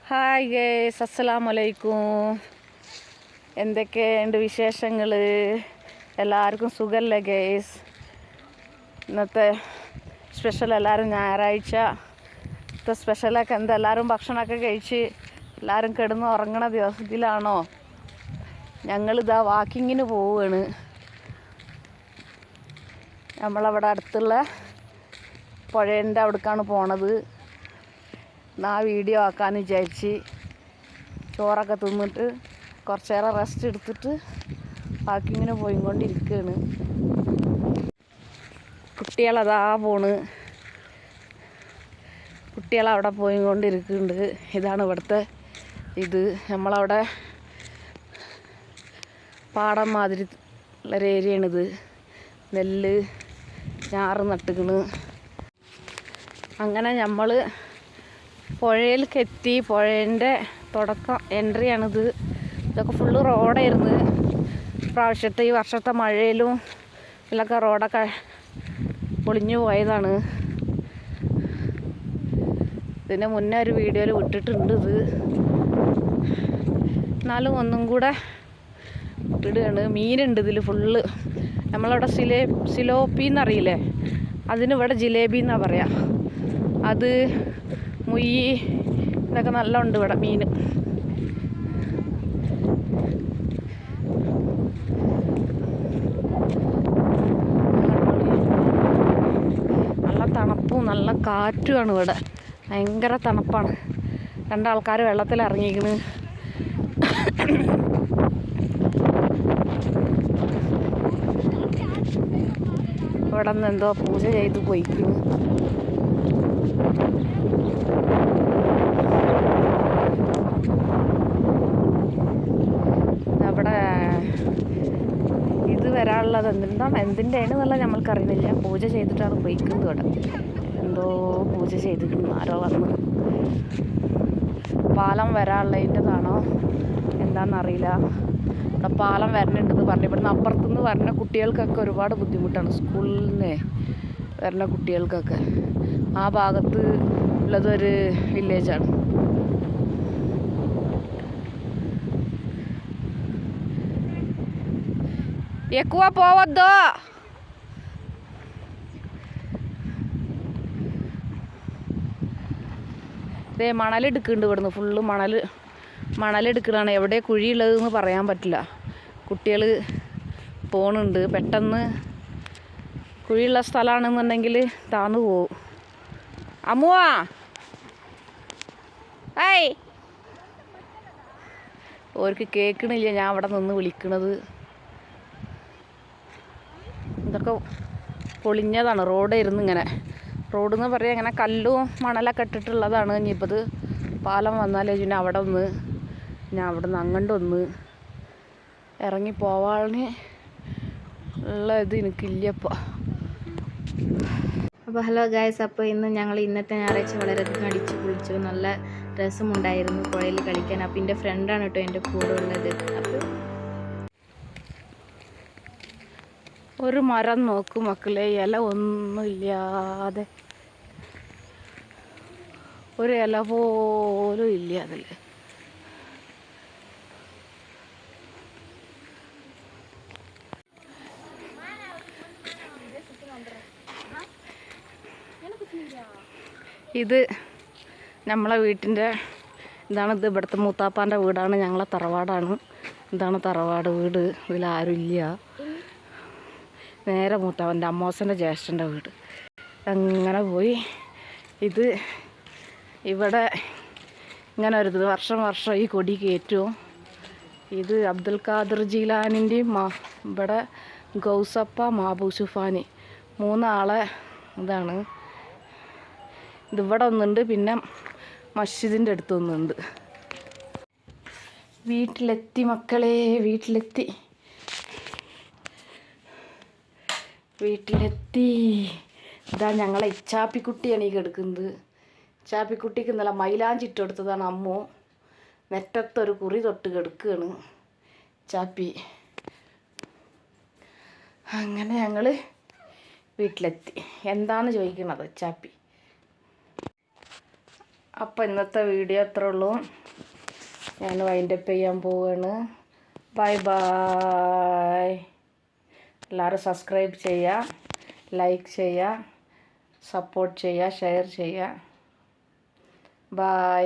Hi guys, അസ്സലാമു അലൈക്കും. എന്തൊക്കെയുണ്ട് വിശേഷങ്ങൾ? എല്ലാവർക്കും സുഖമല്ലേ ഗേസ്? ഇന്നത്തെ സ്പെഷ്യൽ എല്ലാവരും ഞായറാഴ്ചത്തെ സ്പെഷ്യലൊക്കെ എന്താ? എല്ലാവരും ഭക്ഷണമൊക്കെ കഴിച്ച് എല്ലാവരും കിടന്ന് ഉറങ്ങണ ദിവസത്തിലാണോ? ഞങ്ങളിതാ വാക്കിങ്ങിന് പോവുകയാണ്. നമ്മളവിടെ അടുത്തുള്ള പുഴേൻ്റെ അവിടേക്കാണ് പോണത്. ആ വീഡിയോ ആക്കാമെന്ന് വിചാരിച്ച് ചോറൊക്കെ തിന്നിട്ട് കുറച്ചേരം റെസ്റ്റ് എടുത്തിട്ട് വാക്കിങ്ങിന് പോയിക്കൊണ്ടിരിക്കുകയാണ്. കുട്ടികളതാ പോണ്, കുട്ടികളവിടെ പോയിക്കൊണ്ടിരിക്കുന്നുണ്ട്. ഇതാണ് ഇവിടുത്തെ ഇത്. നമ്മളവിടെ പാടം മാതിരി ഉള്ളൊരു ഏരിയയാണിത്. നെല്ല് ഞാറ് നട്ടുകണ്. അങ്ങനെ നമ്മൾ പുഴയിലേക്ക് എത്തി. പുഴേൻ്റെ തുടക്കം എൻട്രിയാണിത്. ഇതൊക്കെ ഫുള്ള് റോഡായിരുന്നു. ഈ വർഷത്തെ മഴയിലും ഇതിലൊക്കെ റോഡൊക്കെ പൊളിഞ്ഞു പോയതാണ്. ഇതിന് മുന്നേ ഒരു വീഡിയോയിൽ വിട്ടിട്ടുണ്ട് ഇത്. എന്നാലും ഒന്നും കൂടെ ഇടുകയാണ്. മീനുണ്ട് ഇതിൽ ഫുള്ള്. നമ്മളവിടെ സിലോപ്പി എന്നറിയില്ലേ, അതിനിവിടെ ജിലേബി എന്നാണ് പറയുക. അത് മുയ്യി ഇതൊക്കെ നല്ല ഉണ്ട് ഇവിടെ മീൻ. നല്ല തണുപ്പും നല്ല കാറ്റുമാണ് ഇവിടെ. ഭയങ്കര തണുപ്പാണ്. രണ്ടാൾക്കാർ വെള്ളത്തിൽ ഇറങ്ങിയിരിക്കണ്. ഇവിടെ നിന്ന് എന്തോ പൂജ ചെയ്ത് പോയിക്കുന്നു. അവിടെ ഇത് വരാനുള്ളത് എന്തിൻ്റെയാണ് എന്നുള്ള നമ്മൾക്കറിയുന്നില്ല. പൂജ ചെയ്തിട്ടാണ് പോയിക്കുന്നത്. ഇവിടെ എന്തോ പൂജ ചെയ്തിരിക്കുന്നു. ആരോ വന്ന് പാലം വരാനുള്ളതിൻ്റെതാണോ എന്താണെന്നറിയില്ല. ഇവിടെ പാലം വരണുണ്ടെന്ന് പറഞ്ഞു. ഇവിടുന്ന് അപ്പുറത്തുനിന്ന് വരുന്ന കുട്ടികൾക്കൊക്കെ ഒരുപാട് ബുദ്ധിമുട്ടാണ്. സ്കൂളിൽ നിന്ന് വരുന്ന കുട്ടികൾക്കൊക്കെ. ആ ഭാഗത്ത് ഉള്ളതൊരു വില്ലേജാണ്. ఎక్కువ పోవద్దు. ഇതേ മണലെടുക്കുന്നുണ്ട്. ഇവിടുന്ന് ഫുള്ള് മണലെടുക്കണതാണ്. എവിടെ കുഴിയുള്ളതെന്ന് പറയാൻ പറ്റില്ല. കുട്ടികൾ പോണുണ്ട്. പെട്ടെന്ന് കുഴിയുള്ള സ്ഥലമാണെന്നുണ്ടെങ്കിൽ താന്നു പോവും. അമ്മുവാ, ഏയ്, ഓർക്ക് കേൾക്കണില്ല ഞാൻ അവിടെ നിന്ന് വിളിക്കണത്. ഇതൊക്കെ പൊളിഞ്ഞതാണ്. റോഡായിരുന്നു. ഇങ്ങനെ റോഡെന്ന് പറയാം, ഇങ്ങനെ കല്ലും മണലൊക്കെ ഇട്ടിട്ടുള്ളതാണ്. ഇനിയിപ്പോൾ ഇത് പാലം വന്നാലേ പിന്നെ അവിടെ ഒന്ന് അവിടെ നിന്ന് അങ്ങോട്ട് ഒന്ന് ഇറങ്ങി പോവാന് ഉള്ള ഇത് എനിക്കില്ലപ്പോൾ. അപ്പോൾ ഹലോ ഗായ്സ്, അപ്പോൾ ഇന്നത്തെ ഞായറാഴ്ച വളരെയധികം അടിച്ചു പൊളിച്ചു. നല്ല രസമുണ്ടായിരുന്നു പുഴയിൽ കളിക്കാൻ. അപ്പോൾ എൻ്റെ ഫ്രണ്ടാണ് കേട്ടോ എൻ്റെ കൂടെ ഉള്ളത്. അപ്പോൾ ഒരു മരം നോക്കും മക്കളെ, ഇല ഒന്നുമില്ലാതെ, ഒരു ഇല പോലും ഇല്ല അതിൽ. ഇത് നമ്മളെ വീട്ടിൻ്റെ ഇതാണിത്. ഇവിടുത്തെ മൂത്താപ്പാൻ്റെ വീടാണ്. ഞങ്ങളെ തറവാടാണ്. ഇതാണ് തറവാട് വീട്. ഇതിലാരും ഇല്ല. നേരെ മൂത്താപ്പൻ്റെ അമ്മോസൻ്റെ ജ്യേഷ്ഠൻ്റെ വീട്. അങ്ങനെ പോയി. ഇത് ഇവിടെ ഇങ്ങനെ ഒരു വർഷം ഈ കൊടി കയറ്റും. ഇത് അബ്ദുൽ ഖാദർ ജീലാനിൻ്റെയും ഇവിടെ ഗൗസപ്പ മാബൂസുഫാനി മൂന്നാളെ ഇതാണ്. ഇതിവിടെ ഒന്നുണ്ട്, പിന്നെ മസ്ജിദിൻ്റെ അടുത്തൊന്നുണ്ട്. വീട്ടിലെത്തി മക്കളെ, വീട്ടിലെത്തി. ഇതാ ഞങ്ങളെ ഇച്ചാപ്പിക്കുട്ടിയാണ് ഈ കിടക്കുന്നത്. ഇച്ചാപ്പിക്കുട്ടിക്ക് ഇന്നലെ മൈലാഞ്ചി ഇട്ട് കൊടുത്തതാണ് അമ്മു. നെറ്റത്തൊരു കുറി തൊട്ട് കിടക്കുകയാണ് ചാപ്പി. അങ്ങനെ ഞങ്ങൾ വീട്ടിലെത്തി. എന്താണെന്ന് ചോദിക്കണത് ചാപ്പി. അപ്പം ഇന്നത്തെ വീഡിയോ അത്രേ ഉള്ളൂ. ഞാൻ വൈൻഡപ്പ് ചെയ്യാൻ പോവുകയാണ്. Bye bye. എല്ലാവരും സബ്സ്ക്രൈബ് ചെയ്യുക, ലൈക്ക് ചെയ്യുക, സപ്പോർട്ട് ചെയ്യുക, ഷെയർ ചെയ്യുക. ബൈ.